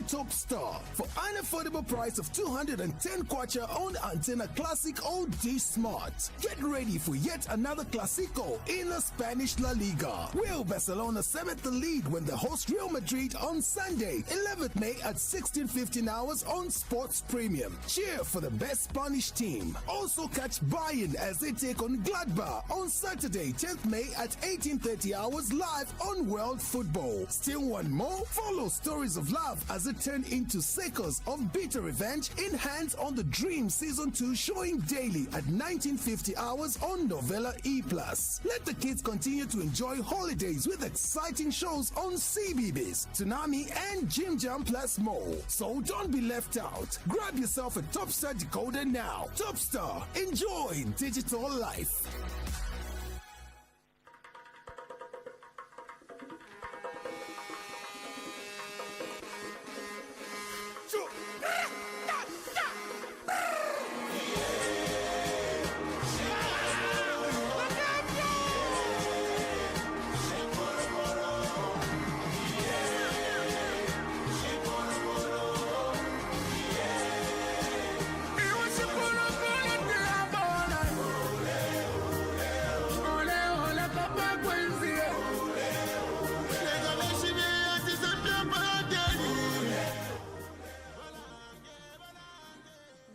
Top Star for an affordable price of 210 kwacha on Antenna Classic OD Smart. Get ready for yet another Clasico in the Spanish La Liga. Real Barcelona set the lead when they host Real Madrid on Sunday, 11th May at 16:15 hours on Sports Premium. Cheer for the best Spanish team. Also catch Bayern as they take on Gladbach on Saturday, 10th May at 18:30 hours live on World Football. Still want more? Follow Stories of Love as it turn into Seconds of Bitter Revenge in Hands on the Dream Season 2, showing daily at 19:50 hours on Novella E+. Let the kids continue to enjoy holidays with exciting shows on CBBS, Tsunami and Jim Jam plus more. So don't be left out. Grab yourself a Top Star decoder now. Top Star, enjoy digital life.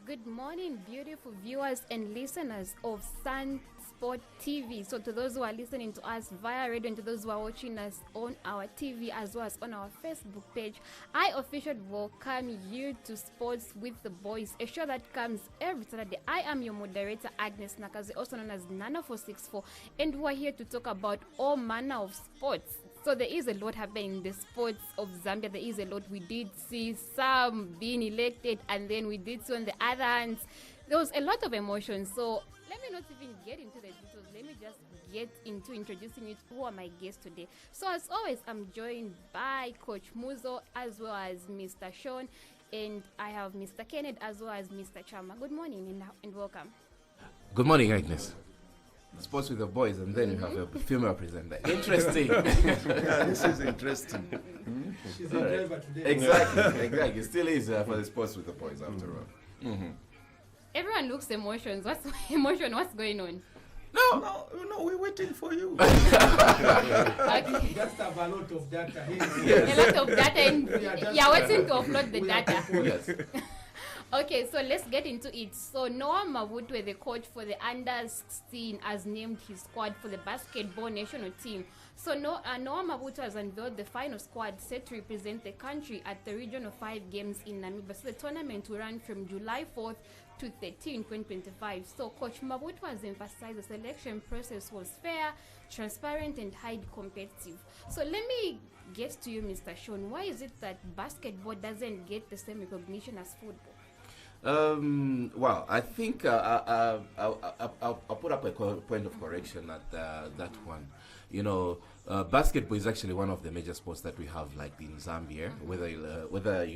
Good morning, beautiful viewers and listeners of Sun Sport TV. So to those who are listening to us via radio and to those who are watching us on our TV as well as on our Facebook page, I officially welcome you to Sports with the Boys, a show that comes every Saturday. I am your moderator, Agnes Nakazi, also known as Nana464, and we are here to talk about all manner of sports. So there is a lot happening in the sports of Zambia. There is a lot. We did see some being elected, and then we did see on the other hands, there was a lot of emotion. So let me not even get into the details. Let me just get into introducing you to who are my guests today. So as always, I'm joined by Coach Muzo as well as Mr. Sean, and I have Mr. Kenneth as well as Mr. Chama. Good morning and welcome. Good morning, Agnes. Sports with the boys, and then you have a female presenter. Interesting. Yeah, this is interesting. She's a driver today. Exactly. It still is for the sports with the boys after all. Mm-hmm. Everyone looks emotions. What's emotion? What's going on? No, we're waiting for you. Okay. Just have a lot of data. A lot of data, and you're waiting to upload the data. Yes. Okay, so let's get into it. So Noah Mavutwe, the coach for the under-16, has named his squad for the basketball national team. So Noah Mavutwe has unveiled the final squad set to represent the country at the Regional 5 Games in Namibia. So the tournament will run from July 4th to 13, 2025. So Coach Mavutwe has emphasized the selection process was fair, transparent, and highly competitive. So let me get to you, Mr. Sean. Why is it that basketball doesn't get the same recognition as football? Well, I think I'll put up a point of correction at that one. You know, basketball is actually one of the major sports that we have, like in Zambia, whether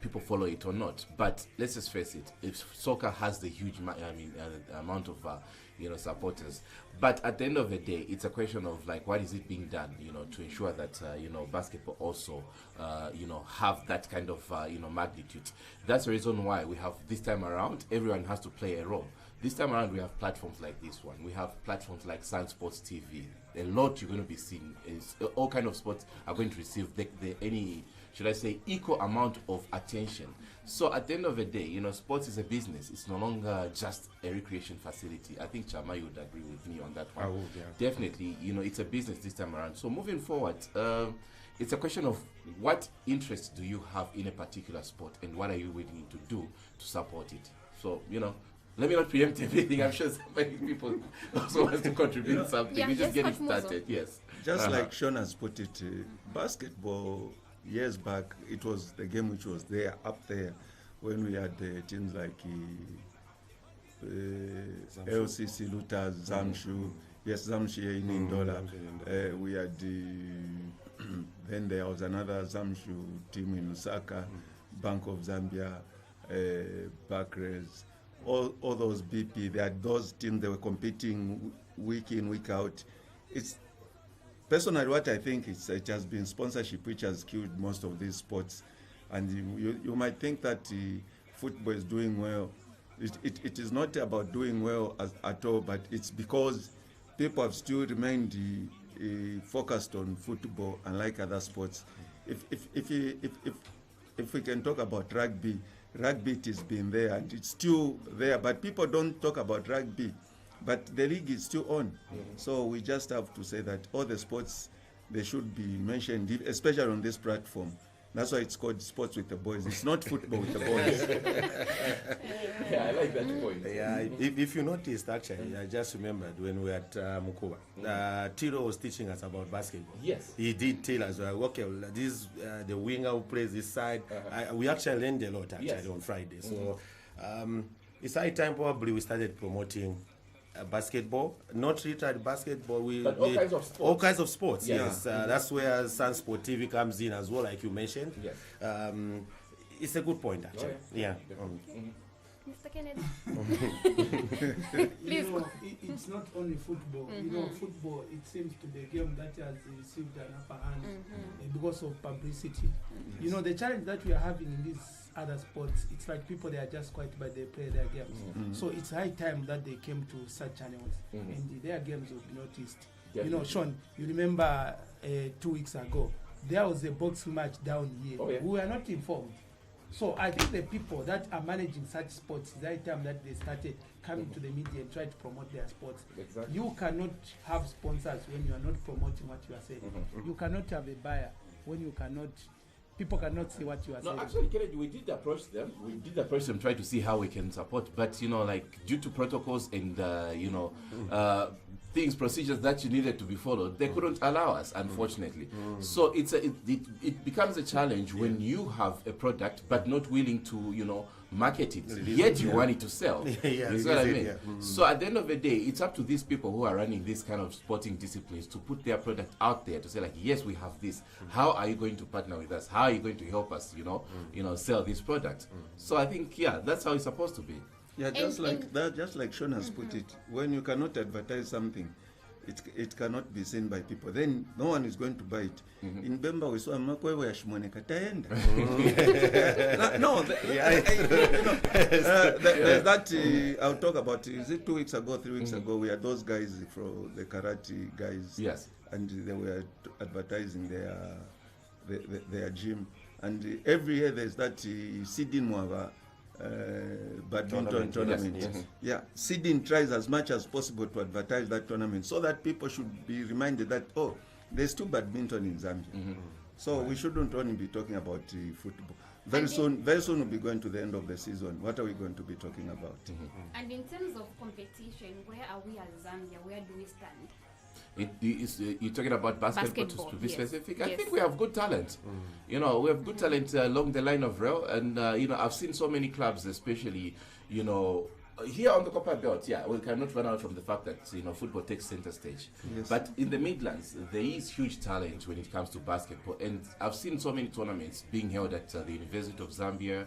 people follow it or not. But let's just face it: if soccer has the huge, amount of supporters. But at the end of the day, it's a question of like, what is it being done, to ensure that basketball also have that kind of magnitude. That's the reason why we have this time around, everyone has to play a role. This time around, we have platforms like this one. We have platforms like Sun Sports TV. A lot you're going to be seeing is all kind of sports are going to receive equal amount of attention. So at the end of the day, sports is a business. It's no longer just a recreation facility. I think Chama, you would agree with me on that one. I would, yeah. Definitely, it's a business this time around. So moving forward, it's a question of what interest do you have in a particular sport and what are you willing to do to support it. So, let me not preempt everything. I'm sure many people also want to contribute something. Yeah, we just get it Muzo. started. Yes. Just like Sean has put it, basketball, years back, it was the game which was there, up there, when we had teams like LCC, Lutas, Zamshu, yes, Zamshu in Ndola. We had then there was another Zamshu team in Lusaka, Bank of Zambia, Barclays, all those BP. They had those teams. They were competing week in, week out. It's personally what I think is it has been sponsorship which has killed most of these sports. And you might think that football is doing well. It is not about doing well at all, but it's because people have still remained focused on football, unlike other sports. If we can talk about rugby it has been there and it's still there, but people don't talk about rugby, but the league is still on. So we just have to say that all the sports, they should be mentioned, especially on this platform. That's why it's called Sports with the Boys. It's not football with the boys. Yeah, I like that point. Yeah, if you noticed, actually, I just remembered when we were at Mukuba, Tiro was teaching us about basketball. Yes. He did tell us, okay, well, this the winger who plays this side. We actually learned a lot, actually, on Friday. So it's high time probably we started promoting basketball, not retired basketball. But all kinds of sports. All kinds of sports, Yeah. yes. That's where Sunsport TV comes in as well, like you mentioned. Yes. It's a good point, actually. Oh, yeah. Mr. Kennedy. You know, it's not only football. You know, football, it seems to be a game that has received an upper hand because of publicity. You know, the challenge that we are having in these other sports, it's like people, they are just quiet, but they play their games. So it's high time that they came to such channels and their games will be noticed. Definitely. You know, Sean, you remember 2 weeks ago, there was a boxing match down here. Oh, yeah. We were not informed. So I think the people that are managing such sports, it's high time that they started coming to the media and try to promote their sports. Exactly. You cannot have sponsors when you are not promoting what you are saying. You cannot have a buyer when you cannot, people cannot see what you are saying. No, actually, Kennedy, we did approach them. We did approach them, try to see how we can support. But, you know, like, due to protocols and, you know, things, procedures that you needed to be followed, they couldn't allow us, unfortunately. So it becomes a challenge when you have a product but not willing to, you know, market it, yet you want it to sell. Yeah, That's what I mean. So at the end of the day, it's up to these people who are running this kind of sporting disciplines to put their product out there to say, like, yes, we have this. How are you going to partner with us? How are you going to help us, you know, sell this product? So I think, yeah, that's how it's supposed to be. Yeah, just like Sean has put it, when you cannot advertise something, it cannot be seen by people. Then no one is going to buy it. In Bemba we saw Makwewe Ashmone Kataenda. There's that I'll talk about. Is it 2 weeks ago, 3 weeks ago? We had those guys from the karate guys. Yes. And they were advertising their gym. And every year there's that Sidin Mwava badminton tournament. Yes. Yeah, Sidin tries as much as possible to advertise that tournament so that people should be reminded that, oh, there's still badminton in Zambia. So we shouldn't only be talking about football. Very soon we'll be going to the end of the season. What are we going to be talking about? And in terms of competition, where are we as Zambia? Where do we stand? You're talking about basketball to be yes. specific. I Yes. think we have good talent. You know, we have good talent along the line of rail, and you know, I've seen so many clubs, especially, you know, here on the Copper Belt. Yeah, we cannot run out from the fact that, you know, football takes center stage. Yes. But in the Midlands, there is huge talent when it comes to basketball, and I've seen so many tournaments being held at the University of Zambia.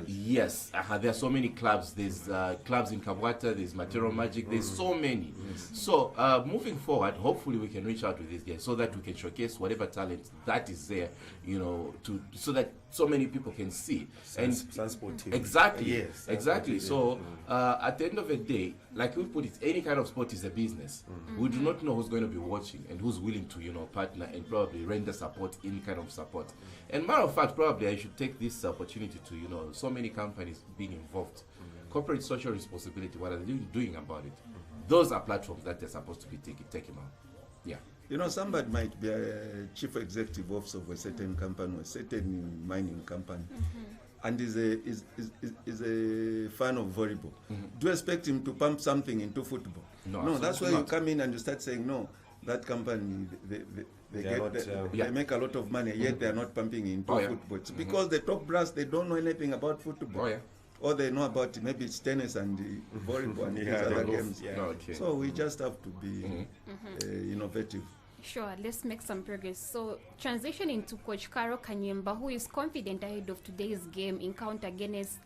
Yes, there are so many clubs. There's clubs in Kabwata, there's Matero Magic, there's so many. So moving forward, hopefully we can reach out with these guys so that we can showcase whatever talent that is there, you know, so that so many people can see. Sunsport TV. Exactly. Yes. Exactly. So at the end of the day, like we put it, any kind of sport is a business. We do not know who's going to be watching and who's willing to, you know, partner and probably render support, any kind of support. And matter of fact, probably I should take this opportunity to, you know, so many companies being involved. Corporate social responsibility, what are they doing about it? Those are platforms that they're supposed to be taking on. Yeah. You know, somebody might be a chief executive officer of a certain company or a certain mining company, and is a fan of volleyball. Do you expect him to pump something into football? No, that's why not. you come in and you start saying, no, that company, they make a lot of money, yet they are not pumping into football. It's because the top brass, they don't know anything about football. Oh, yeah. Or they know about maybe it's tennis and volleyball and these other games. Okay. So we just have to be innovative. Sure, let's make some progress. So, transitioning to Coach Caro Kanyemba, who is confident ahead of today's game encounter against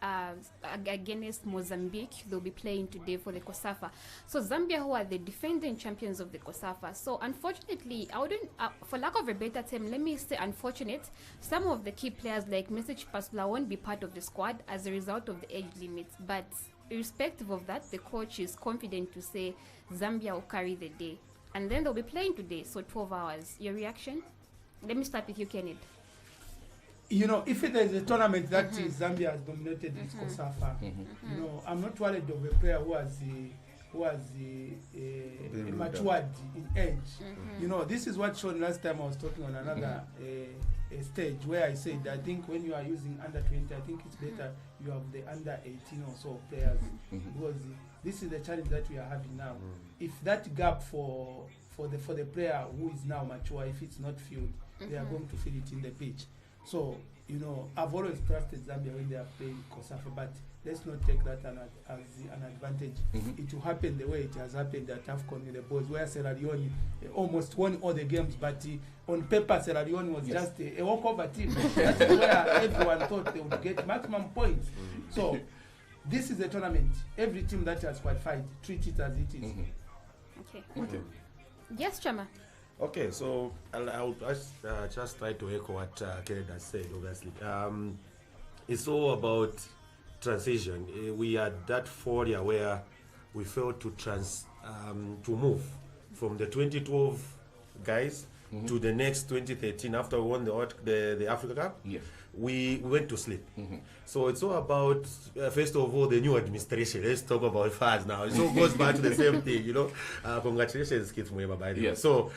Mozambique. They'll be playing today for the COSAFA. So, Zambia, who are the defending champions of the COSAFA. So, unfortunately, I wouldn't, for lack of a better term, let me say unfortunate, some of the key players like Message Pasula won't be part of the squad as a result of the age limits. But irrespective of that, the coach is confident to say Zambia will carry the day. And then they'll be playing today, so 12 hours. Your reaction? Let me start with you, Kenneth. You know, if it is a tournament that Zambia has dominated with COSAFA, you know, I'm not worried of a player who has matured in age. You know, this is what shown last time I was talking on another a stage where I said I think when you are using under 20, I think it's better you have the under 18 or so players because this is the challenge that we are having now. If that gap for the player who is now mature, if it's not filled, they are going to fill it in the pitch. So, you know, I've always trusted Zambia when they are playing COSAFA, but let's not take that as an advantage. It will happen the way it has happened at AFCON with the boys, where Sierra Leone almost won all the games, but on paper Sierra Leone was just a walkover team. That's where everyone thought they would get maximum points. So, this is a tournament. Every team that has qualified, treat it as it is. Okay. Yes, Chama. Okay, so I'll just try to echo what Kenneth has said, obviously. It's all about transition. We are that 4 year where we failed to move from the 2012 guys to the next 2013 after we won the Africa Cup. Yes. We went to sleep. So it's all about, first of all, the new administration. Let's talk about fans now. It all goes back to the same thing, you know. Congratulations, Keith Mwema, by the way. So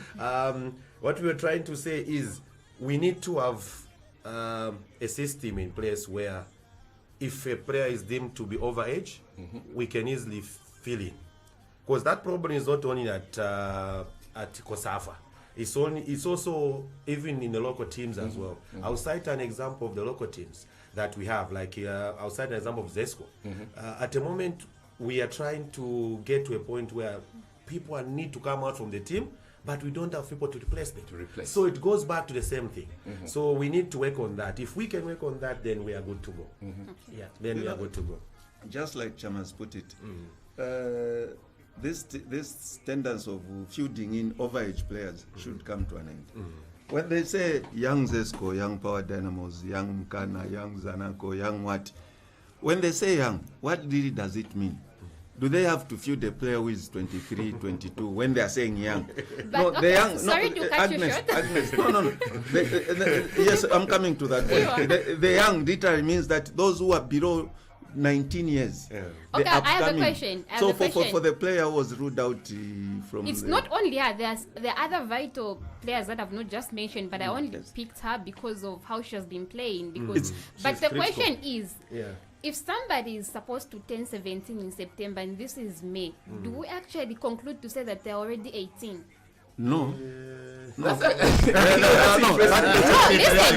what we are trying to say is we need to have a system in place where if a player is deemed to be overage, we can easily fill in. Because that problem is not only at COSAFA. It's also even in the local teams as well. I'll cite an example of the local teams that we have, like I'll cite an example of Zesco. At the moment, we are trying to get to a point where people need to come out from the team, but we don't have people to replace them. So it goes back to the same thing. So we need to work on that. If we can work on that, then we are good to go. Yeah, then we are good to go. Just like Chamas put it, this tendency of feuding in overage players should come to an end. When they say young Zesco, young Power Dynamos, young Mkana, young Zanaco, young what, when they say young, what really does it mean? Do they have to feud a player who is 23, 22 when they are saying young? But no, the young. Sorry to cut you short. Agnes, no. Yes, I'm coming to that point. The young literally means that those who are below 19 years. Okay, I have a question. For the player who was ruled out from it's not only her, there are other vital players that I've not just mentioned, but I only picked her because of how she has been playing. But the question is, if somebody is supposed to turn 17 in September and this is May, do we actually conclude to say that they're already 18? No. That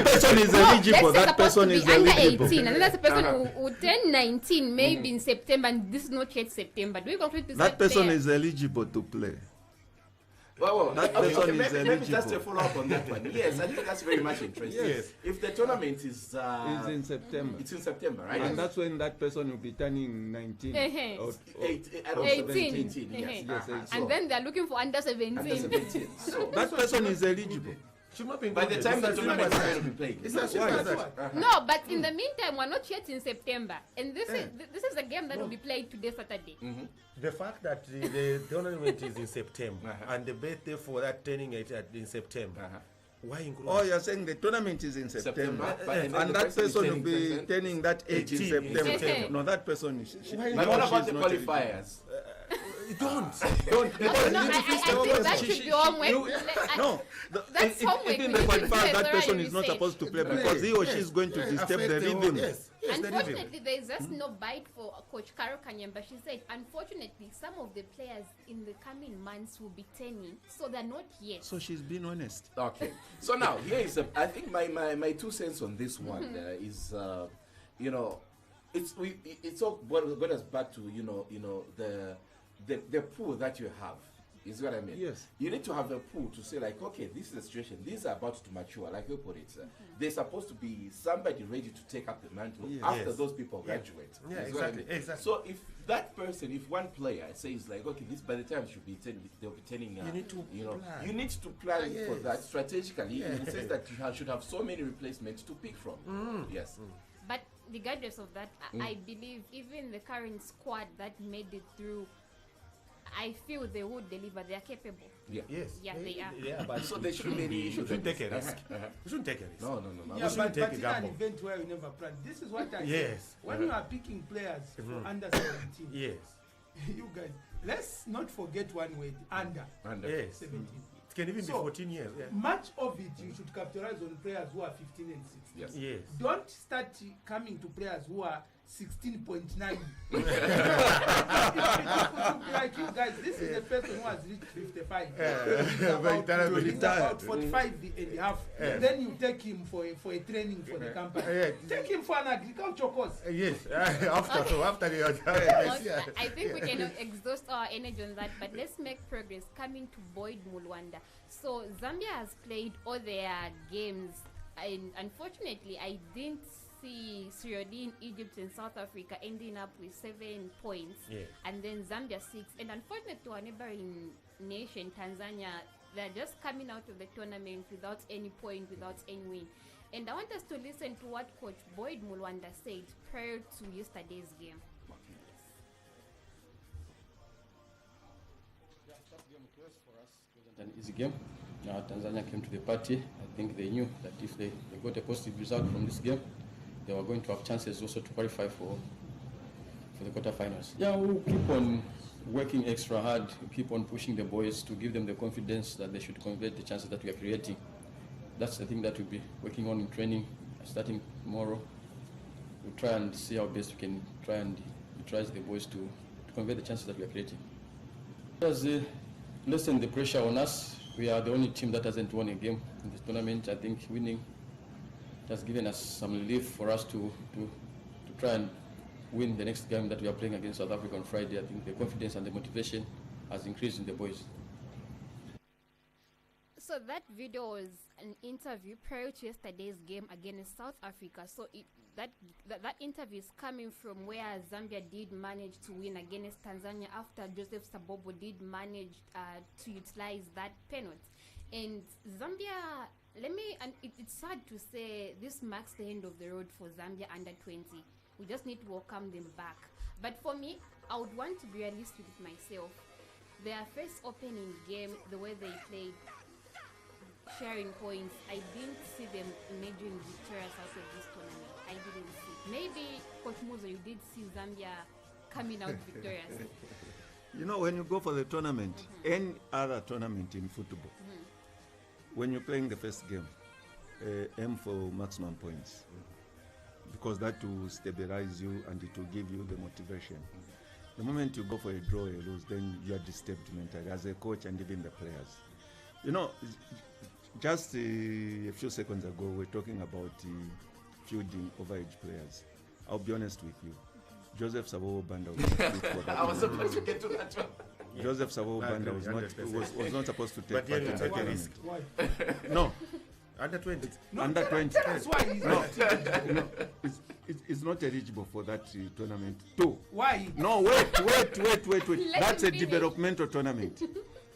person is eligible. That person is eligible. 18, and that's a person who turn 19 maybe in September, and this is not yet September. Do we conclude to say that person is eligible to play? Well, that person is maybe eligible. just a follow up on that one. Yes, I think that's very much interesting. Yes. If the tournament is in September. It's in September, right? And that's when that person will be turning 19. or 18. 17. Yes. And then they're looking for under 17. Under 17. So that person is eligible. By the time the tournament is going to be played. No, but in the meantime, we're not yet in September, and this is a game that will be played today, Saturday. The fact that the tournament is in September and the birthday for that turning it in September. Why include? Oh, you're saying the tournament is in September, and that person will be turning that age in September. No, that person is. But what about the qualifiers? Don't. I think that should be homework. That's homework. Even the qualifier, that person is not supposed to play because he or she is going to disturb the rhythm. Unfortunately, there is just no bite for Coach Caro Kanyemba. She said, unfortunately, some of the players in the coming months will be turning, so they're not yet. So she's been honest. Okay. So now, here is, I think my 2 cents on this one is, it's all got us back to, the pool that you have. Is what I mean? Yes. You need to have a pool to say like, okay, this is the situation. These are about to mature. Like you put it, there's supposed to be somebody ready to take up the mantle after Yes. those people graduate. Yeah, Is what I exactly, mean? exactly. So if that person, if one player says like, okay, this by the time should be they'll be turning. You need to plan. you need to plan for Yes. that strategically. Yeah. In the sense that you should have so many replacements to pick from. Yes. But regardless of that, I believe even the current squad that made it through, I feel they would deliver. They are capable. Yeah. Yes. Yeah, they are. Yeah, but So there shouldn't be any issue. we shouldn't take a then. risk. We shouldn't take a risk. No. Yeah, shouldn't but take a in an gamble. event where you never plan, this is what I Yes. say. When you are picking players for under 17, Yes. you guys, let's not forget one word, under And, Yes. 17. It can even be So, 14 years. Yeah. Much of it you should capitalize on players who are 15 and 16. Yes. Yes. Don't start coming to players who are 16.9. Like you guys, this is a person who has reached 55. He's about 45 and a half. Then you take him for a training for the company. Take him for an agricultural course. Yes. After the Okay, I think we cannot exhaust our energy on that, but let's make progress. Coming to Boyd Mulwanda. So Zambia has played all their games, and unfortunately, I didn't see Sierra Leone, Egypt, and South Africa ending up with 7 points, and then Zambia 6. And unfortunately, to our neighboring nation, Tanzania, they're just coming out of the tournament without any point, without any win. And I want us to listen to what Coach Boyd Mulwanda said prior to yesterday's game. An easy game. Tanzania came to the party. I think they knew that if they got a positive result from this game, they were going to have chances also to qualify for the quarterfinals. Yeah, we'll keep on working extra hard, keep on pushing the boys to give them the confidence that they should convert the chances that we are creating. That's the thing that we'll be working on in training, starting tomorrow. We'll try and see how best we can try and utilize the boys to convert the chances that we are creating. As lessen the pressure on us. We are the only team that hasn't won a game in this tournament. I think winning has given us some relief for us to try and win the next game that we are playing against South Africa on Friday. I think the confidence and the motivation has increased in the boys. So that video was an interview prior to yesterday's game against South Africa. So that interview is coming from where Zambia did manage to win against Tanzania after Joseph Sabobo did manage to utilize that penalty. And Zambia, it's sad to say this marks the end of the road for Zambia under 20. We just need to welcome them back. But for me, I would want to be realistic with myself. Their first opening game, the way they played, sharing points, I didn't see them emerging victorious out of this tournament. I didn't see. Maybe Coach Muzo, you did see Zambia coming out victorious. You know, when you go for the tournament, any other tournament in football, when you're playing the first game, aim for maximum points, because that will stabilize you and it will give you the motivation. The moment you go for a draw or a lose, then you are disturbed mentally as a coach and even the players. You know, just a few seconds ago, we were talking about fielding overage players. I'll be honest with you. Joseph Sabobo Banda was not fit for that. I was supposed to get to that one. Joseph Sabobo Banda was not supposed to take But part then in you that take a tournament. risk. Why? No, Under 20. No, Under 20. Tell us why he's not. no, it's not eligible for that tournament. Two. Why? No, wait. Let That's him a finish. developmental tournament.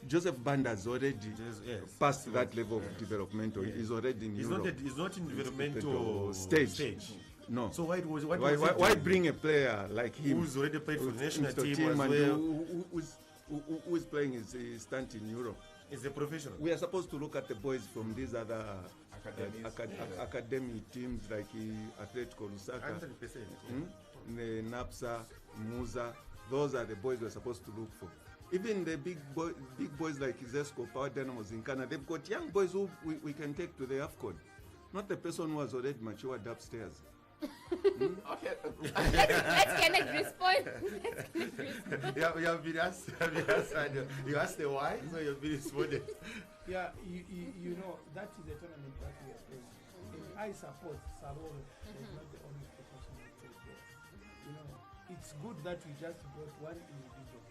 Joseph Banda has already Yes. passed that level of developmental. He's already in He's Europe. not in developmental Stage. No. So why was Why bring a player like him who's already played for the national into team as and well? who is playing his stunt in Europe? Is a professional. We are supposed to look at the boys from these other academy teams like Atletico Lusaka, 100%. Napsa, Musa. Those are the boys we're supposed to look for. Even the big boys like Zesco, Power Dynamos in Canada, they've got young boys who we can take to the AFCON. Not the person who has already matured upstairs. Okay. Let's Kenneth respond. You have been asked. You asked the why, so you've been responded. Yeah, you know, that is the tournament that we are playing. And I support Saroro. He's not the only professional player there. You know, it's good that we just brought one individual.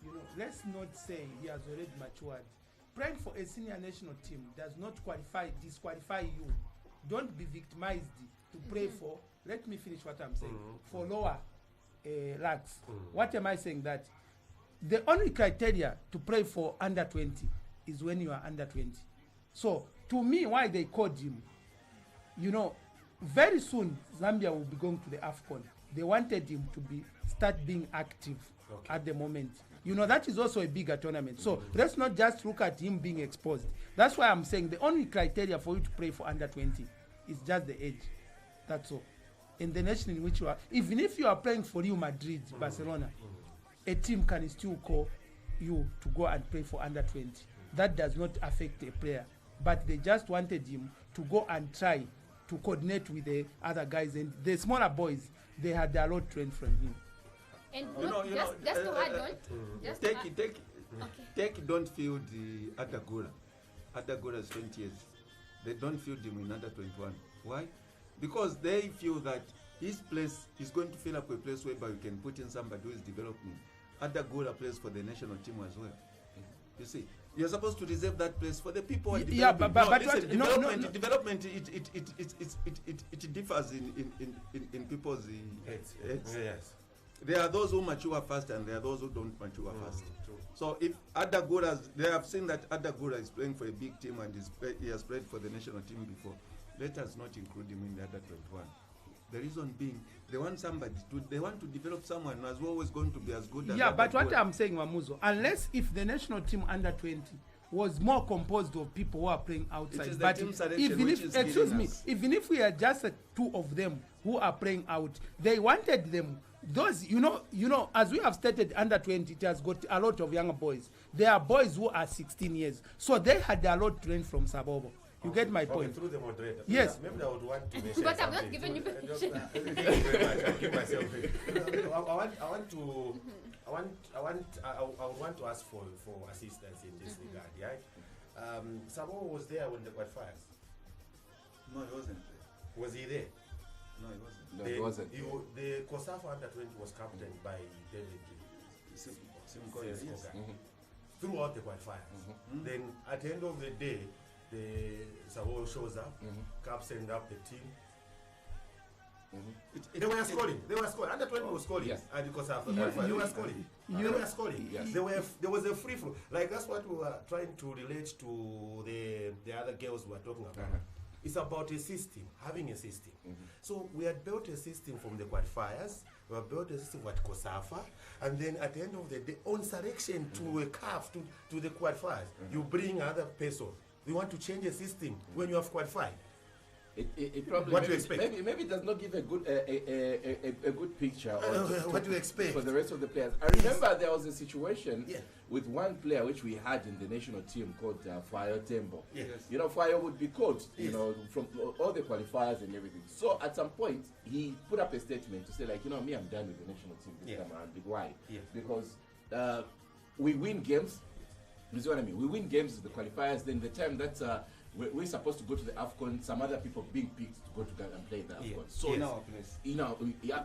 you know, let's not say he has already matured. Playing for a senior national team does not disqualify you. Don't be victimized to pray for, let me finish what I'm saying, for lower ranks. What am I saying? That the only criteria to pray for under 20 is when you are under 20. So, to me, why they called him, you know, very soon Zambia will be going to the AFCON. They wanted him to start being active at the moment. You know, that is also a bigger tournament. So let's not just look at him being exposed. That's why I'm saying the only criteria for you to play for under 20 is just the age. That's all. In the nation in which you are, even if you are playing for Real Madrid, Barcelona, a team can still call you to go and play for under 20. That does not affect a player. But they just wanted him to go and try to coordinate with the other guys. And the smaller boys, they had a lot trained from him. And just to add on, take don't field the Adagora. Adagora is 20 years. They don't field him in under 21. Why? Because they feel that his place is going to fill up a place whereby you can put in somebody who is developing. Adagora plays for the national team as well. You see, you're supposed to reserve that place for the people. Yeah, but development it differs in people's heads. Yes. There are those who mature fast and there are those who don't mature fast. True. So if Adagora, they have seen that Adagora is playing for a big team and he has played for the national team before, let us not include him in the under 21. The reason being, they want to develop someone who is always going to be as good as but what I'm saying, Mamuzo, unless if the national team under 20 was more composed of people who are playing outside, but even if we are just two of them who are playing out, they wanted them. Those, you know, as we have stated, under 20, it has got a lot of younger boys. There are boys who are 16 years. So they had a lot trained from Sabobo. You get my point? Through the moderator. Yes. Maybe I would want to mention But I'm not giving you permission. Thank you very much. I'll give myself. I would want to ask for assistance in this regard, right? Sabobo was there when the qualifiers. No, he wasn't there. Was he there? No, he wasn't. No, he wasn't. The COSAFA under 20 was captained by David throughout the qualifiers. Then at the end of the day, the Sabobo shows up, captained up the team. They were scoring. Under 20 was scoring. Yes. And because after they were scoring. They were scoring. Yes. There was a free flow. Like that's what we were trying to relate to the other girls we were talking about. It's about a system, having a system. So we had built a system from the qualifiers, we have built a system at COSAFA, and then at the end of the day, on selection to a CAF, to the qualifiers, you bring other person. We want to change the system when you have qualified. It probably what do you expect? Maybe it does not give a good picture. What do you expect for the rest of the players? I remember there was a situation with one player which we had in the national team called Fayo Tembo. Yes. You know, Fayo would be coached, you know, from all the qualifiers and everything. So at some point, he put up a statement to say, like, you know, me, I'm done with the national team this time around. Why? Because we win games. You see what I mean? We win games with the qualifiers. Then the time that we're supposed to go to the AFCON, some other people being picked to go to Ghana and play the AFCON. So in our place. You know,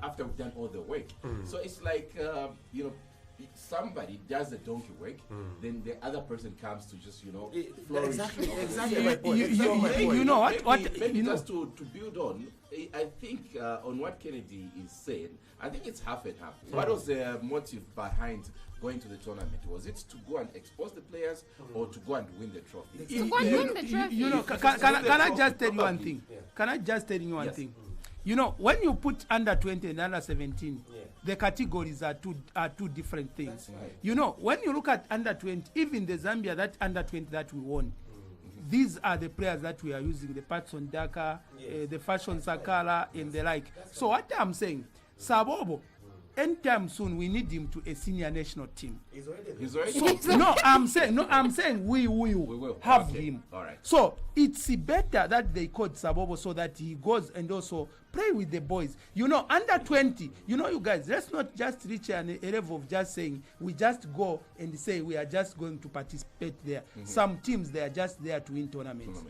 after we've done all the work. So it's like, you know, somebody does the donkey work, then the other person comes to just, you know, flourish. Exactly my point. You know what? Maybe You know, just to build on, I think on what Kennedy is saying, I think it's half and half. What was the motive behind going to the tournament? Was it to go and expose the players or to go and win the trophy? To go and win the trophy. you know, can I just tell you one thing? Can I just tell you one thing? You know, when you put under 20 and under 17, the categories are two different things. Right. You know, when you look at under 20, even the Zambia, that under 20 that we won, these are the players that we are using, the Patson Daka, the Fashion Sakala, and the like. So what I'm saying, Sabobo, anytime soon we need him to a senior national team. He's already No, I'm saying we will have him. All right. So it's better that they called Sabobo so that he goes and also play with the boys. You know, under 20, you know, you guys, let's not just reach a level of just saying we just go and say we are just going to participate there. Some teams, they are just there to win tournaments.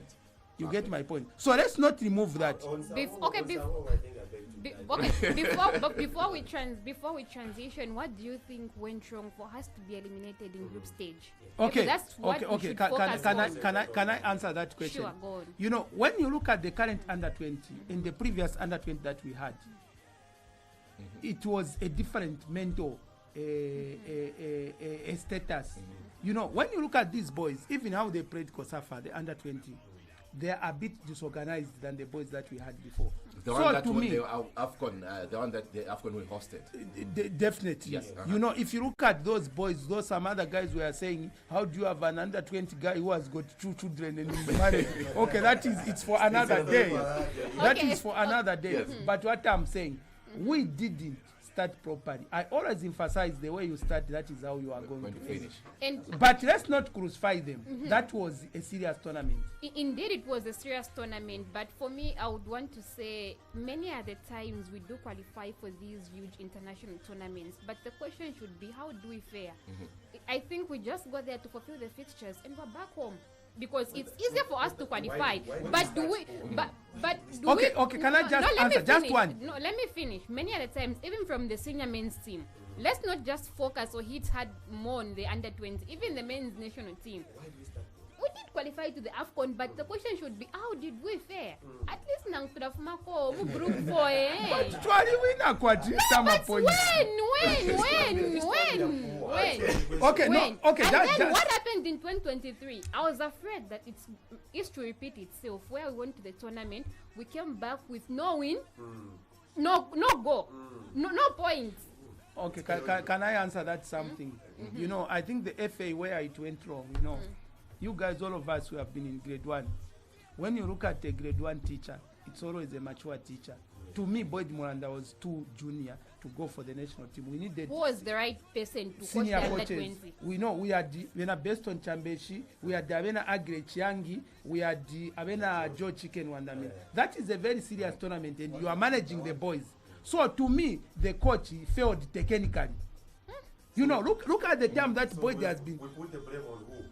You get my point. So let's not remove that. Okay, before we transition, what do you think went wrong for us to be eliminated in group stage? Okay, Maybe that's what we should focus on. Can I answer that question? Sure, go on. You know, when you look at the current under 20 and the previous under 20 that we had, it was a different mental status. You know, when you look at these boys, even how they played Kosafa, the under 20, they are a bit disorganized than the boys that we had before. The one that the AFCON we hosted. Definitely. Yes, You know, if you look at those boys, those some other guys were saying, how do you have an under 20 guy who has got 2 children and is married? Okay, it's for another day. That is for another day. Yes. But what I'm saying, we didn't start properly. I always emphasize the way you start, that is how you are going to finish. But let's not crucify them. That was a serious tournament. Indeed, it was a serious tournament. But for me, I would want to say many other times we do qualify for these huge international tournaments. But the question should be, how do we fare? I think we just go there to fulfill the fixtures and we're back home. Because it's easier for us to qualify. But do we? Okay, can I just answer? Just one. No, let me finish. Many other times, even from the senior men's team, let's not just focus or hit hard more on the under 20, even the men's national team. We did qualify to the AFCON, but the question should be, how did we fare? At least nang Mako group 4, eh? But when? Okay, When? no, okay. And Just then what happened in 2023? I was afraid that it's to repeat itself. Where we went to the tournament, we came back with no win, no goal, no points. Okay, can I answer that something? You know, I think the FA, where it went wrong, you know, you guys, all of us who have been in grade 1, when you look at a grade 1 teacher, it's always a mature teacher. To me, Boyd Moranda was too junior to go for the national team. We needed who was the right person to senior coach the coaches. under 20. We know we had based on Chambeshi, we had Agre Chiangi, we had Joe Chicken Wandami. That is a very serious tournament, and you are managing the boys. So to me, the coach failed technically. You know, look at the time that Boyd has been. We put the blame on who?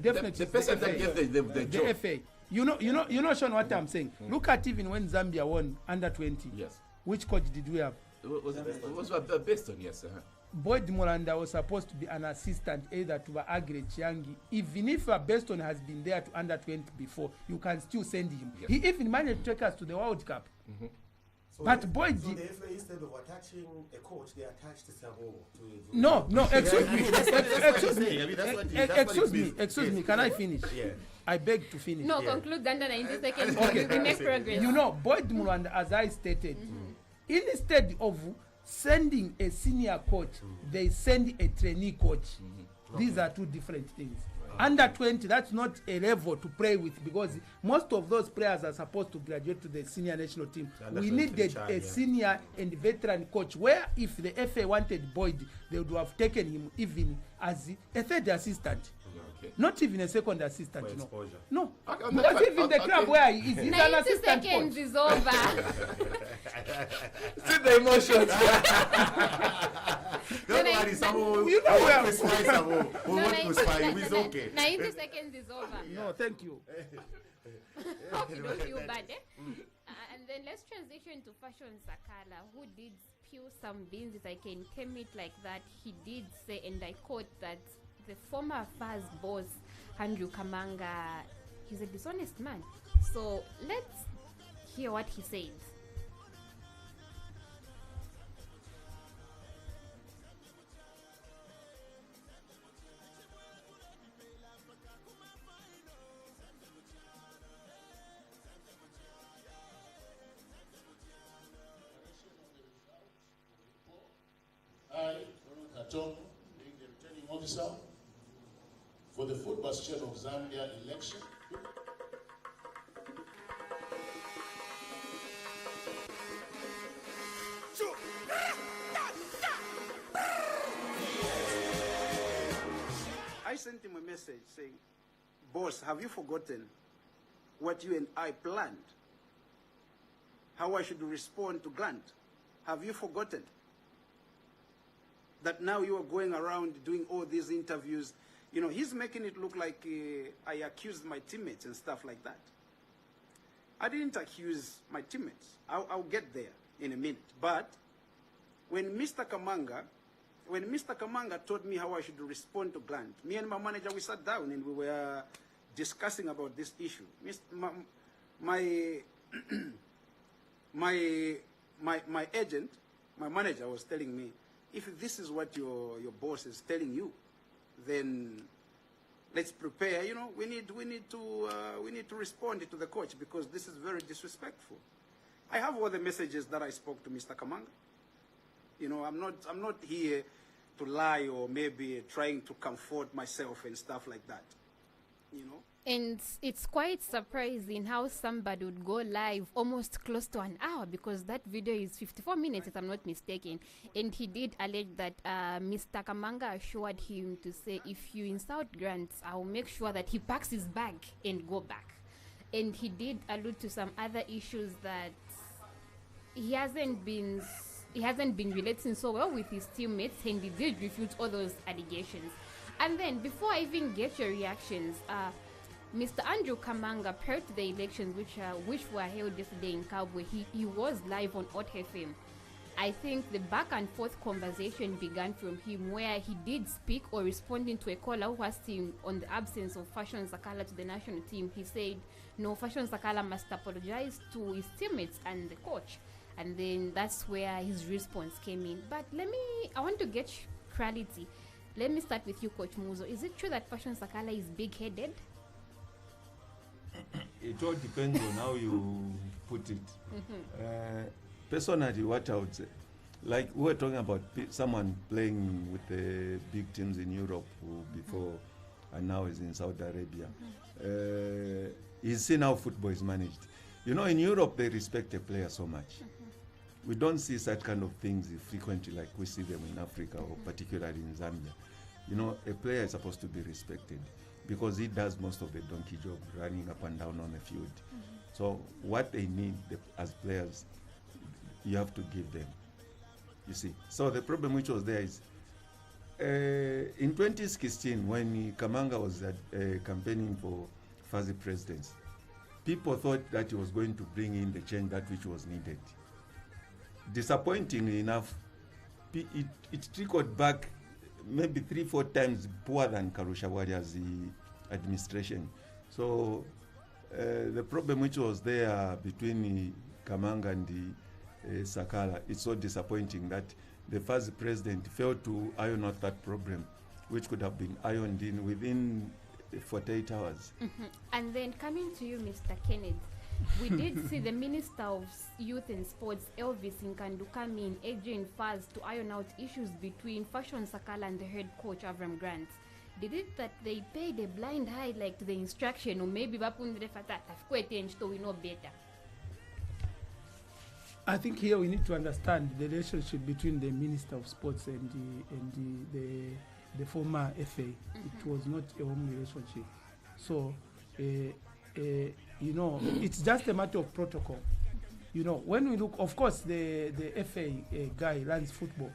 Definitely, The person that gave the job. the FA. You know, Sean, what I'm saying. Look at even when Zambia won under 20. Yes. Which coach did we have? It was based on, yes. Boyd Moranda was supposed to be an assistant either to Agre Chiangi. Even if Beston has been there to under 20 before, you can still send him. Yes. He even managed to take us to the World Cup. But Boyd So did. the FA, instead of attaching a coach, they attached Sabo to No, excuse me. Excuse I mean, that's what me. it- that's what Excuse it me. means. Excuse me. Can I finish? Yeah. I beg to finish. No, Yeah. conclude under 90 seconds. Okay. We make progress. You know, Boyd Moranda, as I stated, instead of sending a senior coach, they send a trainee coach. These are two different things. Under 20, that's not a level to play with, because most of those players are supposed to graduate to the senior national team. Under We 23 needed child, a yeah. senior and veteran coach, where if the FA wanted Boyd, they would have taken him even as a third assistant. Okay. Not even a second assistant, For no. exposure. No. Okay, Because okay, even the okay. club where he is, he's an 90 assistant seconds coach. is over. See the emotions. Don't No, worry, Sabo. You know where- Crucify Sabo. We No, won't 90 crucify him. It's okay. 90 seconds is over. No, thank you. Okay, don't feel bad, eh? And then let's transition to Fashion Sakala, who did spill some beans, if I can term it like that. He did say, and I quote, that the former FAS boss, Andrew Kamanga, he's a dishonest man. So let's hear what he said. I, Katongo, being the returning officer for the fourth bastion of Zambia election. I sent him a message saying, boss, have you forgotten what you and I planned? How I should respond to Grant? Have you forgotten that now you are going around doing all these interviews? You know, he's making it look like I accused my teammates and stuff like that. I didn't accuse my teammates. I'll get there in a minute. But when Mr. Kamanga told me how I should respond to Grant, me and my manager, we sat down and we were discussing about this issue. My agent, my manager was telling me, if this is what your boss is telling you, then let's prepare. You know, we need to respond to the coach because this is very disrespectful. I have all the messages that I spoke to Mr. Kamanga. You know, I'm not here to lie or maybe trying to comfort myself and stuff like that. You know. And it's quite surprising how somebody would go live almost close to an hour, because that video is 54 minutes, if I'm not mistaken. And he did allege that Mr. Kamanga assured him to say, if you insult Grant, I'll make sure that he packs his bag and go back. And he did allude to some other issues that he hasn't been relating so well with his teammates, and he did refute all those allegations. And then, before I even get your reactions, Mr. Andrew Kamanga, prior to the elections, which were held yesterday in Kabwe, he was live on Hot FM. I think the back and forth conversation began from him, where he did speak or responding to a caller who asked him on the absence of Fashion Sakala to the national team. He said, no, Fashion Sakala must apologize to his teammates and the coach. And then that's where his response came in. But I want to get clarity. Let me start with you, Coach Muzo. Is it true that Fashion Sakala is big-headed? It all depends on how you put it. Personally, what I would say, like we were talking about someone playing with the big teams in Europe before, and now is in Saudi Arabia. He's seen how football is managed. You know, in Europe, they respect a player so much. We don't see such kind of things frequently like we see them in Africa, or particularly in Zambia. You know, a player is supposed to be respected because he does most of the donkey job, running up and down on the field. So what they need as players, you have to give them, you see. So the problem which was there is, in 2016, when Kamanga was campaigning for Fazi presidency, people thought that he was going to bring in the change that which was needed. Disappointingly enough, it trickled back maybe 3-4 times poorer than Karusha Warrior's administration. So the problem which was there between Kamanga and Sakala, it's so disappointing that the first president failed to iron out that problem, which could have been ironed in within 48 hours. And then coming to you, Mr. Kenneth, we did see the Minister of Youth and Sports, Elvis Nkandu, come in, urging Faz to iron out issues between Fashion Sakala and the head coach, Avram Grant. Did it that they paid a blind eye like to the instruction, or maybe Bapundre Fatata, so we know better? I think here we need to understand the relationship between the Minister of Sports and the former FA. It was not a home relationship. So, you know, it's just a matter of protocol. You know, when we look, of course, the FA guy runs football,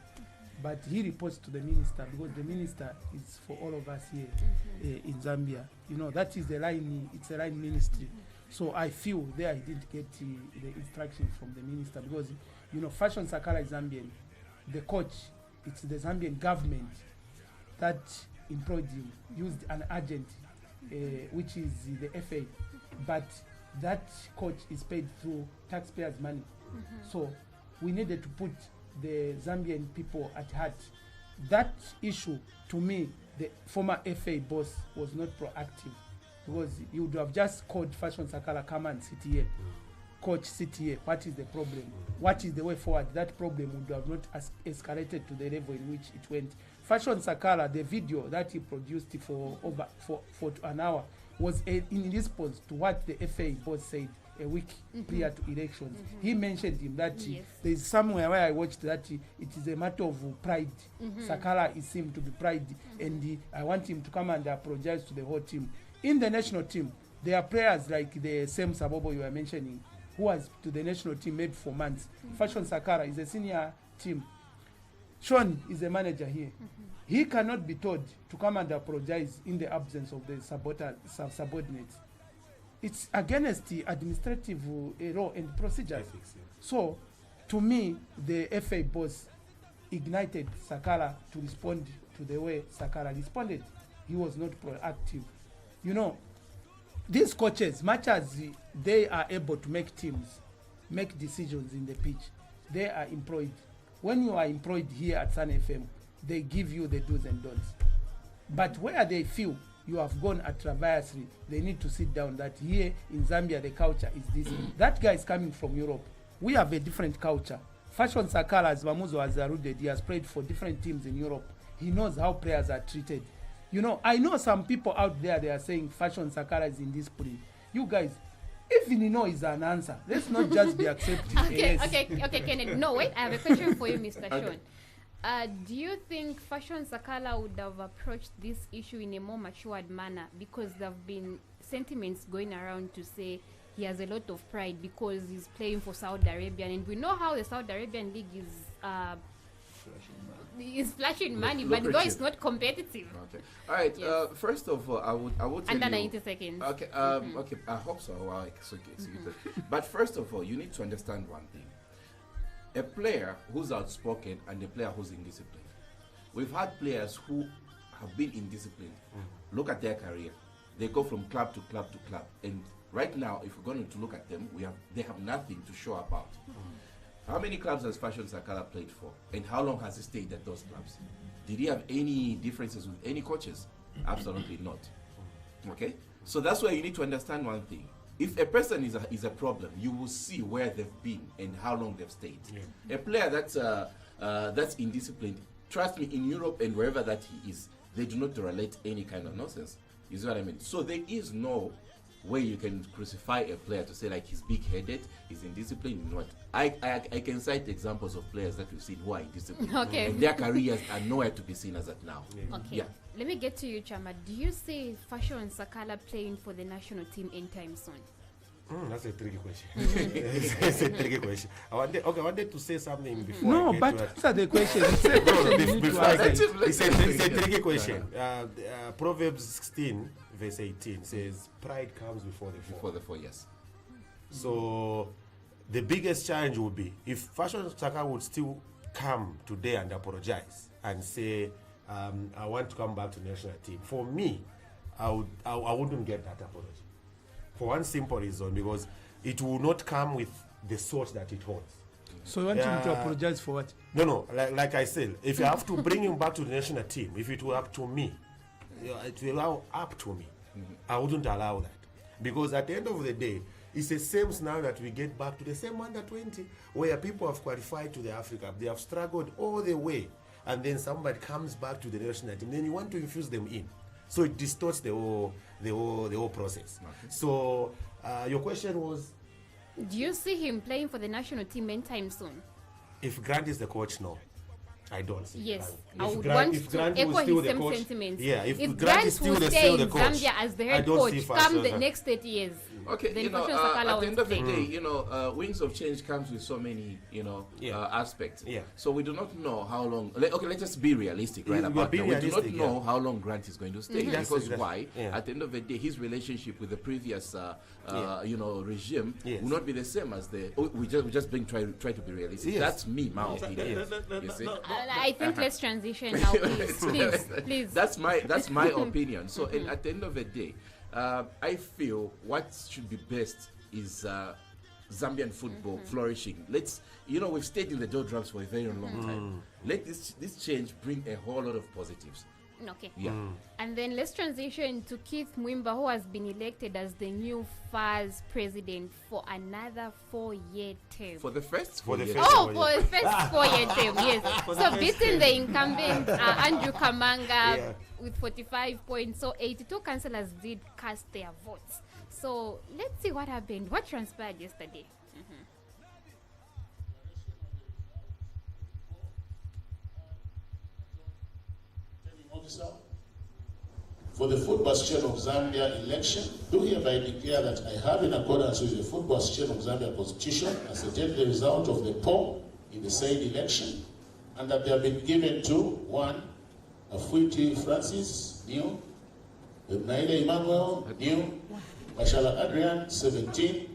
but he reports to the minister because the minister is for all of us here in Zambia. You know, that is the line, it's a line ministry. So I feel there I didn't get the instructions from the minister because, you know, Fashion Sakala is Zambian. The coach, it's the Zambian government that employed him, used an agent, which is the FA. But that coach is paid through taxpayers' money. So we needed to put the Zambian people at heart. That issue, to me, the former FA boss was not proactive because you would have just called Fashion Sakala, come and sit here. Coach, sit here. What is the problem? What is the way forward? That problem would have not escalated to the level in which it went. Fashion Sakala, the video that he produced for an hour, was in response to what the FA boss said a week prior to elections. He mentioned him that there is somewhere where I watched that it is a matter of pride. Sakala is seemed to be pride, and I want him to come and apologize to the whole team. In the national team, there are players like the same Sabobo you were mentioning, who was to the national team maybe for months. Fashion Sakala is a senior team. Sean is the manager here. He cannot be told to come and apologize in the absence of the subordinates. it's against the administrative law and procedures. Ethics, yeah. So, to me, the FA boss ignited Sakala to respond to the way Sakala responded. He was not proactive. You know, these coaches, much as they are able to make teams, make decisions in the pitch, they are employed. When you are employed here at Sun FM, they give you the do's and don'ts. But where they feel you have gone traviously, they need to sit down that here in Zambia the culture is this. That guy is coming from Europe. We have a different culture. Fashion Sakala, as Mamuzo has alluded, he has played for different teams in Europe. He knows how players are treated. You know, I know some people out there, they are saying Fashion Sakala is indisciplined. You guys, even no is an answer. Let's not just be accepting. Okay, yes. okay, Kenneth. No, wait, I have a question for you, Mr. Sean. Do you think Fashion Sakala would have approached this issue in a more matured manner? Because there have been sentiments going around to say he has a lot of pride because he's playing for Saudi Arabia, and we know how the Saudi Arabian league is flashing money, but though it's not competitive. Okay. All right. Yes. First of all, I would tell Under you, 90 seconds. Okay. Okay. I hope so. Well, it's okay. But first of all, you need to understand one thing: a player who's outspoken and a player who's indisciplined. We've had players who have been indisciplined. Look at their career; they go from club to club to club, and right now, if we're going to look at them, they have nothing to show about. How many clubs has Fashion Sakala played for? And how long has he stayed at those clubs? Did he have any differences with any coaches? Absolutely not. Okay? So that's why you need to understand one thing. If a person is a problem, you will see where they've been and how long they've stayed. Yeah. A player that's indisciplined, trust me, in Europe and wherever that he is, they do not tolerate any kind of nonsense. You see what I mean? So there is no way you can crucify a player to say like he's big-headed, he's indisciplined. What I can cite examples of players that we've seen who are indisciplined, Okay. and their careers are nowhere to be seen as at now. Okay. Yeah. Let me get to you, Chama. Do you see Fashion Sakala playing for the national team anytime soon? That's a tricky question. It's a tricky question. I wanted to say something before. No, I get but to answer the question. It's a question you need to answer. it's a tricky question. Proverbs 16, verse 18 says, "Pride comes before the fall." Before the 4 years. So the biggest challenge would be if Fashion Sakala would still come today and apologize and say, "I want to come back to the national team." For me, I wouldn't get that apology. For one simple reason, because it will not come with the sort that it holds. So you want him to apologize for what? No. Like I said, if you have to bring him back to the national team, if it were up to me, it will allow up to me. I wouldn't allow that. Because at the end of the day, it's the same scenario that we get back to the same under 20, where people have qualified to the Africa, they have struggled all the way, and then somebody comes back to the national team, then you want to infuse them in. So it distorts the whole process. Okay. So your question was? Do you see him playing for the national team anytime soon? If Grant is the coach, no. I don't see. Yes, I would want to echo his same sentiments. Yeah, if Grant is still will the stay in coach, Zambia as the head coach come the next 30 years. Okay, then you know, Fashion Sakala at the end of the won't day, Wings of Change comes with so many, aspects. Yeah. So we do not know how long. Let's just be realistic, right? About that. We do not know how long Grant is going to stay because why? Yeah. At the end of the day, his relationship with the previous, regime will not be the same as the. We just try to be realistic. Yes. That's me, my opinion. You see? I think let's transition now, please. That's my opinion. So at the end of the day. I feel what should be best is Zambian football flourishing. We've stayed in the doldrums for a very long time. Let this change bring a whole lot of positives. Okay. Yeah. And then let's transition to Keith Mwimba, who has been elected as the new FAS president for another 4-year term. For the first 4 year term. For the first 4-year term, yes. So beating the incumbent Andrew Kamanga with 45 points. So 82 councillors did cast their votes. So let's see what happened. What transpired yesterday? Officer for the Food Bastion of Zambia election, do hereby declare that I have, in accordance with the Food Bastion of Zambia Constitution, ascertained the result of the poll in the said election, and that they have been given to 1. Afuiti Francis, new. Naida Emmanuel, new. Mashala Adrian, 17.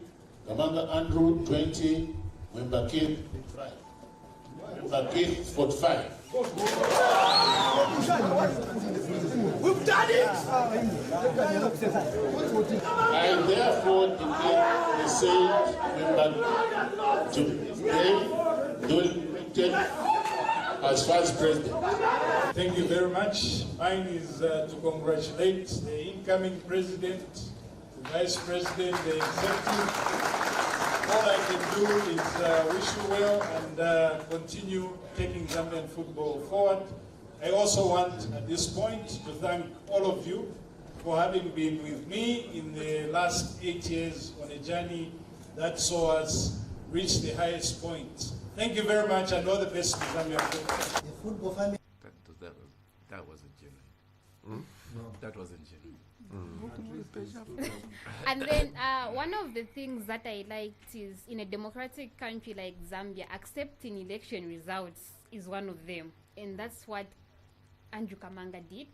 Kamanga Andrew, 20. Mwembakir, 5. Mwembakir, 45. We've done it! I therefore declare the same member to stay duly elected as Vice President. Thank you very much. Mine is to congratulate the incoming President, the Vice President, the Executive. All I can do is wish you well and continue taking Zambian football forward. I also want at this point to thank all of you for having been with me in the last 8 years on a journey that saw us reach the highest point. Thank you very much and all the best to Zambian football. That wasn't genuine. No, that wasn't genuine. And then one of the things that I liked is in a democratic country like Zambia, accepting election results is one of them. And that's what Andrew Kamanga did.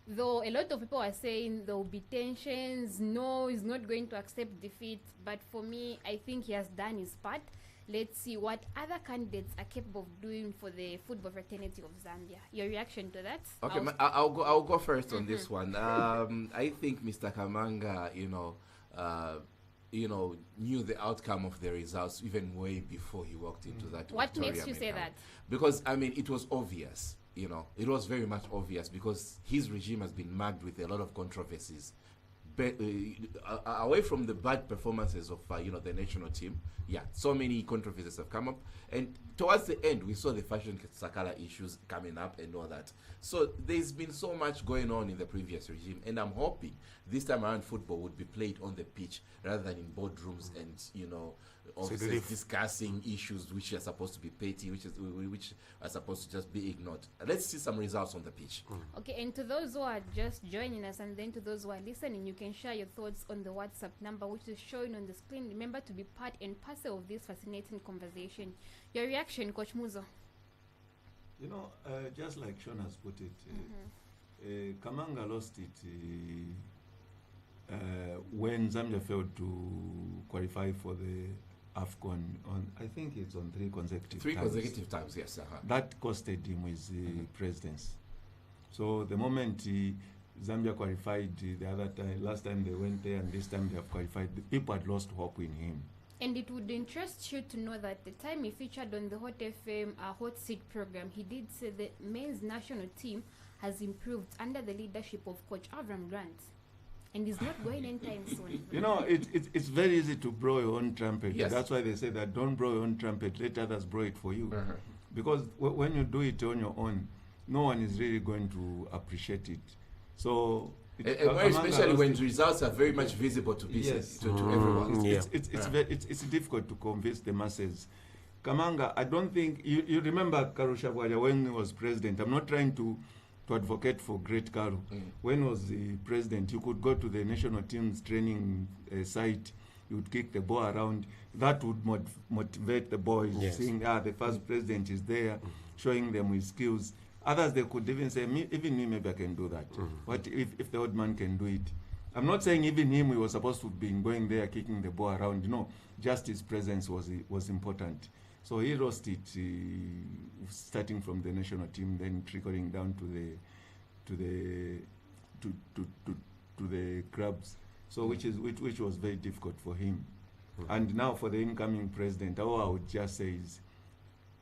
Though a lot of people are saying there will be tensions, no, he's not going to accept defeat. But for me, I think he has done his part. Let's see what other candidates are capable of doing for the football fraternity of Zambia. Your reaction to that? Okay, I'll go first on this one. I think Mr. Kamanga, knew the outcome of the results even way before he walked into that. What makes you say that? Because it was obvious. It was very much obvious because his regime has been marked with a lot of controversies. Away from the bad performances of the national team, so many controversies have come up, and towards the end we saw the fashion Sakala issues coming up and all that. So there's been so much going on in the previous regime, and I'm hoping this time around football would be played on the pitch rather than in boardrooms and officers discussing issues which are supposed to be petty, which are supposed to just be ignored. Let's see some results on the pitch. Okay, and to those who are just joining us, and then to those who are listening, you can share your thoughts on the WhatsApp number which is showing on the screen. Remember to be part and parcel of this fascinating conversation. Your reaction, Coach Muzo? Just like Sean has put it, Kamanga lost it when Zambia failed to qualify for the AFCON on, I think it's on three consecutive times, yes. That costed him his presidency. So the moment Zambia qualified the other time, last time they went there and this time they have qualified, the people had lost hope in him. And it would interest you to know that the time he featured on the Hot FM Hot Seat program, he did say the men's national team has improved under the leadership of Coach Avram Grant. And he's not going anytime soon. It's very easy to blow your own trumpet. Yes. That's why they say that don't blow your own trumpet, let others blow it for you. Because when you do it on your own, no one is really going to appreciate it. So especially when results are very much visible to to everyone. It's difficult to convince the masses. Kamanga, I don't think you remember Karusha Bwaja when he was president. I'm not trying to advocate for Great Karu. When he was the president, you could go to the national team's training site, you would kick the ball around. That would motivate the boys, seeing the first president is there, showing them his skills. Others, they could even say, even me, maybe I can do that. What if the old man can do it? I'm not saying even him, he was supposed to be going there, kicking the ball around. Just his presence was important. So he lost it, starting from the national team, then trickling down to the clubs. So which was very difficult for him. And now for the incoming president, all I would just say is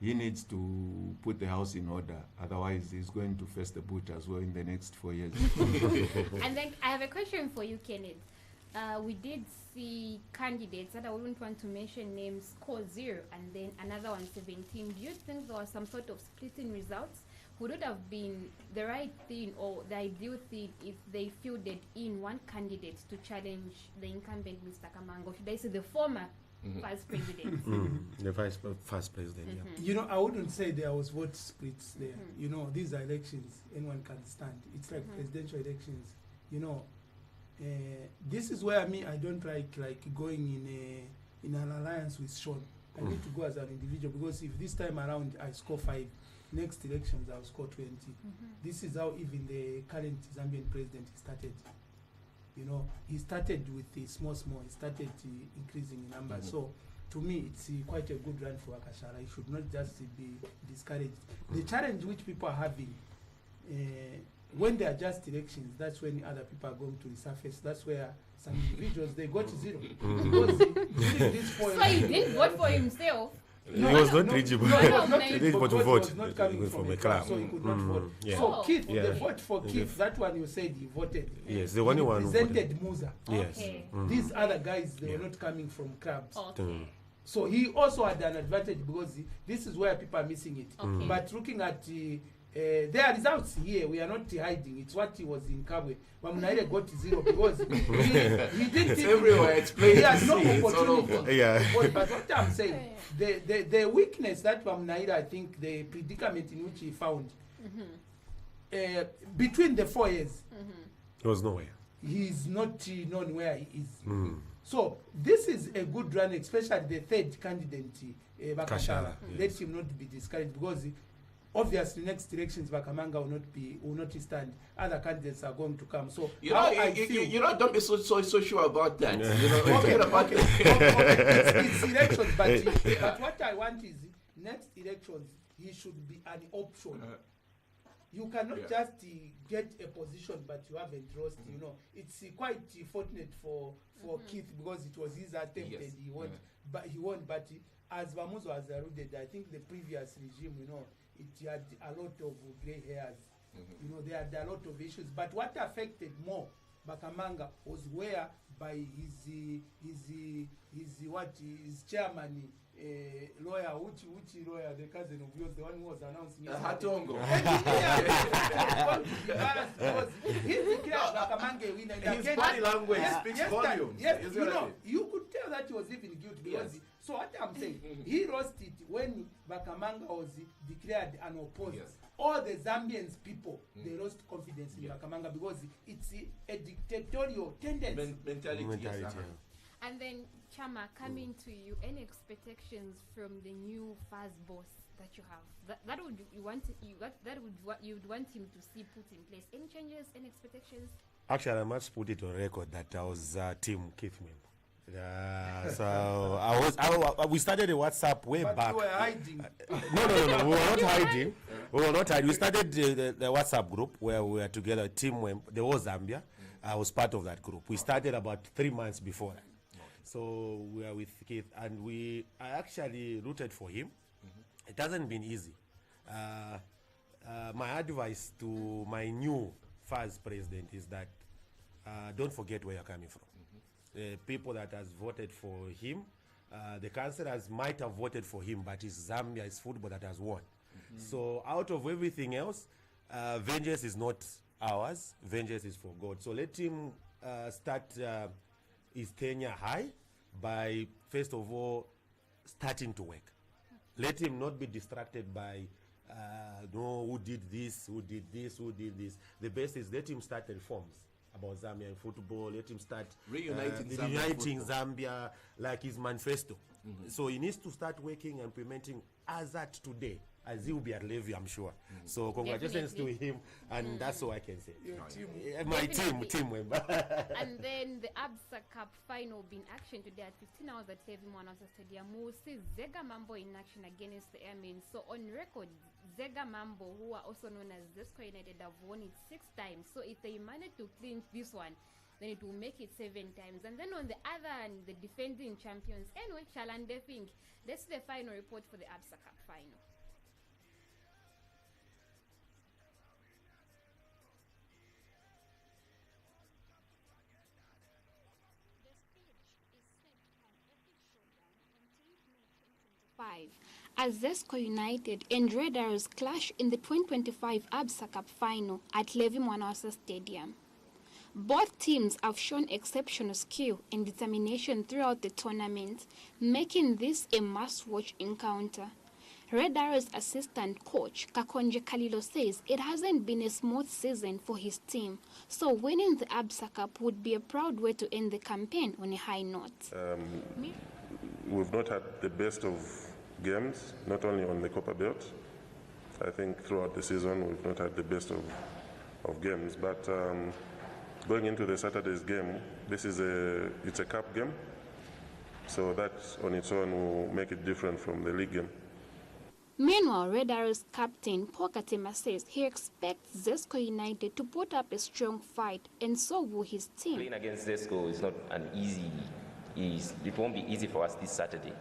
he needs to put the house in order. Otherwise, he's going to face the boot as well in the next 4 years. And then I have a question for you, Kenneth. We did see candidates that I wouldn't want to mention names score 0 and then another one 17. Do you think there was some sort of splitting results? Would it have been the right thing or the ideal thing if they fielded in one candidate to challenge the incumbent, Mr. Kamanga? Or should I say the former vice president? The vice president, I wouldn't say there was vote splits there. These are elections, anyone can stand. It's like presidential elections. This is where I don't like going in an alliance with Sean. I need to go as an individual, because if this time around I score 5, next elections I'll score 20. This is how even the current Zambian president started. you know, he started with the small, he started increasing in numbers. So to me, it's quite a good run for Akashara. He should not just be discouraged. The challenge which people are having, when they adjust elections, that's when other people are going to resurface. That's where some individuals, they got zero. Because during this point, so he didn't vote for himself. He was not eligible. No, he was not He eligible didn't want to because vote. he was not coming from a club, so he could not vote. Yeah. So Keith, Yeah. the vote for Keith, that one you said he voted. Yes, the only one who represented Musa. Yes. Okay. These other guys, they were not coming from clubs. Okay. So he also had an advantage because this is where people are missing it. Okay. But looking at their results here, we are not hiding. It's what he was in Kabwe. Wamunaire got zero because he didn't. It's everywhere. It's plain He to had no see. It's all opportunity. over. Yeah. But what I'm saying, the weakness that Wamunaire, I think, the predicament in which he found, between the 4 years, There was nowhere. he's not known where he is. So this is a good run, especially the third candidate, Bakashara. Kashara, Let him not be discouraged because obviously next elections Bakamanga will not stand. Other candidates are going to come. So You know, don't be so sure about that. You know, Okay, about okay, it's elections, but what I want is next elections he should be an option. You cannot just get a position but you haven't lost. You know, it's quite fortunate for Keith because it was his attempt and he won. But he won. But as Vamuzo has alluded, I think the previous regime, you know, it had a lot of grey hairs. You know, they had a lot of issues. But what affected more Bakamanga was where by his chairman, lawyer, which lawyer, the cousin of yours, the one who was announcing Hatongo. He declared Bakamanga a winner. His body language speaks volumes. Yes, Is you what I know, mean? you could tell that he was even guilty because so what I'm saying, he lost it when Bakamanga was declared unopposed. Yes. All the Zambians people, they lost confidence in Bakamanga because it's a dictatorial tendency. Mentality. Yes, And then, Chama, coming to you, any expectations from the new first boss that you have? That would you want that would what you'd want him to see put in place? Any changes? Any expectations? Actually, I must put it on record that I was Team Keith member. So we started a WhatsApp way But back. you were hiding. No. We were not hiding. We started the WhatsApp group where we were together, team when there was Zambia. I was part of that group. We started about 3 months before that. So we are with Keith, and I actually rooted for him. It hasn't been easy. My advice to my new first president is that don't forget where you're coming from. People that has voted for him, the councillors might have voted for him, but it's Zambia, it's football that has won. So out of everything else, vengeance is not ours, vengeance is for God. So let him start his tenure high by, first of all, starting to work. Let him not be distracted by no, who did this, who did this, who did this. The best is let him start reforms about Zambian football. Let him start reuniting Zambia like his manifesto. So he needs to start working and implementing as at today, as he will be at Levy, I'm sure. So congratulations to him, and that's all I can say. My team member. And then the Absa Cup final will be in action today at 15 hours at Levy Mwanasa Stadium. We'll see Zega Mambo in action against the Airmen. So on record, Zega Mambo, who are also known as Zesco United, have won it 6 times. So if they manage to clinch this one, then it will make it 7 times. And then on the other hand, the defending champions, anyway, Shalande Fink. That's the final report for the Absa Cup final. As Zesco United and Red Arrows clash in the 2025 Absa Cup final at Levy Mwanasa Stadium. Both teams have shown exceptional skill and determination throughout the tournament, making this a must-watch encounter. Red Arrows assistant coach Kakonje Kalilo says it hasn't been a smooth season for his team, so winning the Absa Cup would be a proud way to end the campaign on a high note. We've not had the best of games, not only on the Copper Belt. I think throughout the season we've not had the best of games, but going into the Saturday's game, it's a cup game, so that on its own will make it different from the league game. Meanwhile, Red Arrows captain Pokatema says he expects Zesco United to put up a strong fight, and so will his team. Playing against Zesco is not an it won't be easy for us this Saturday.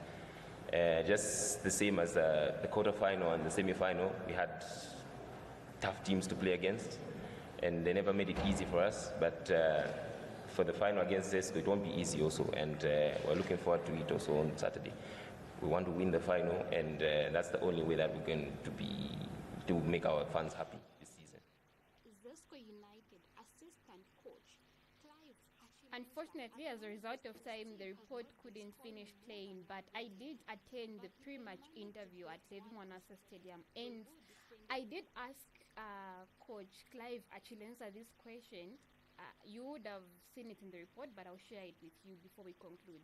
Just the same as the quarterfinal and the semi-final, we had tough teams to play against, and they never made it easy for us. But for the final against Zesco, it won't be easy also, and we're looking forward to it also on Saturday. We want to win the final, and that's the only way that we're going to make our fans happy this season. Zesco United assistant coach Clive. Unfortunately, as a result of time, the report couldn't finish playing, but I did attend the pre-match interview at Living Wanasa Stadium, and I did ask Coach Clive Achilensa this question. You would have seen it in the report, but I'll share it with you before we conclude.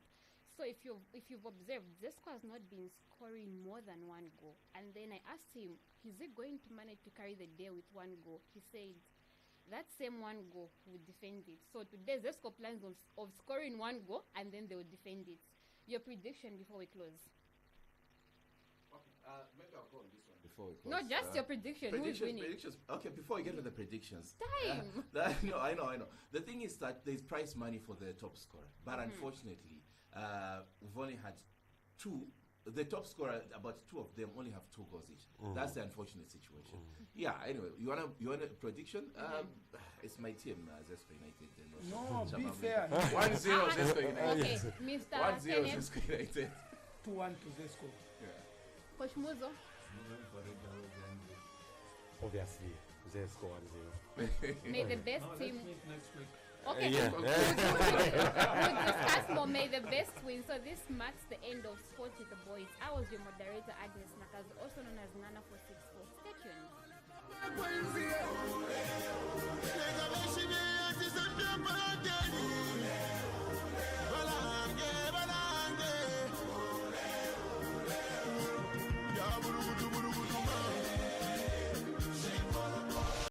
So if you've observed, Zesco has not been scoring more than one goal. And then I asked him, is he going to manage to carry the day with one goal? He said, that same one goal will defend it. So today, Zesco plans of scoring one goal, and then they will defend it. Your prediction before we close? Okay, maybe I'll go on this one before we close. No, just your prediction. Who is winning? Predictions. Okay, before we get to the predictions. Time! No, I know. The thing is that there's prize money for the top scorer. But unfortunately, we've only had two. The top scorer, about two of them only have 2 goals each. That's the unfortunate situation. Yeah. Anyway, you want a prediction? It's my team, Zesco United. No, be fair. 1-0 Zesco United. Okay, Mr. 1-0 Kenneth. Zesco United. 2-1 to Zesco. Coach Muzo. Obviously, Zesco 1-0. May the best team. Next week. Okay, Yeah. we'll discuss more. May the best win. So this marks the end of Sports with the Boys. I was your moderator, Agnes Nakazu, also known as Nana 464. Stay tuned.